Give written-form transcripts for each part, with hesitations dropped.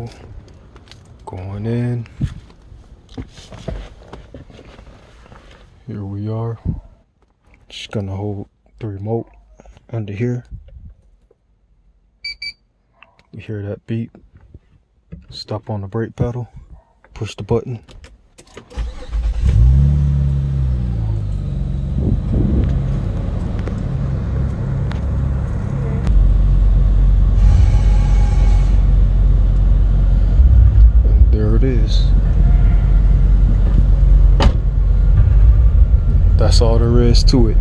So going in, here we are. Just gonna hold the remote under here. You hear that beep? Stop on the brake pedal, push the button. And there it is. That's all there is to it.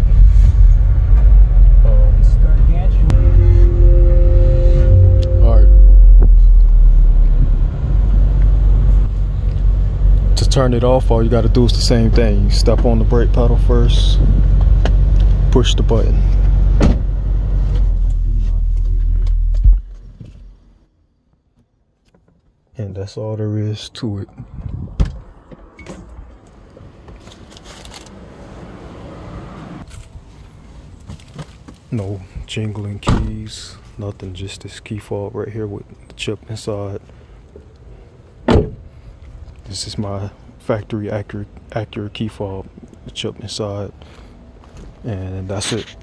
Turn it off, all you got to do is the same thing. You step on the brake pedal first, push the button. And that's all there is to it. No jingling keys, nothing, just this key fob right here with the chip inside. This is my factory Acura key fob, the chip inside, and that's it.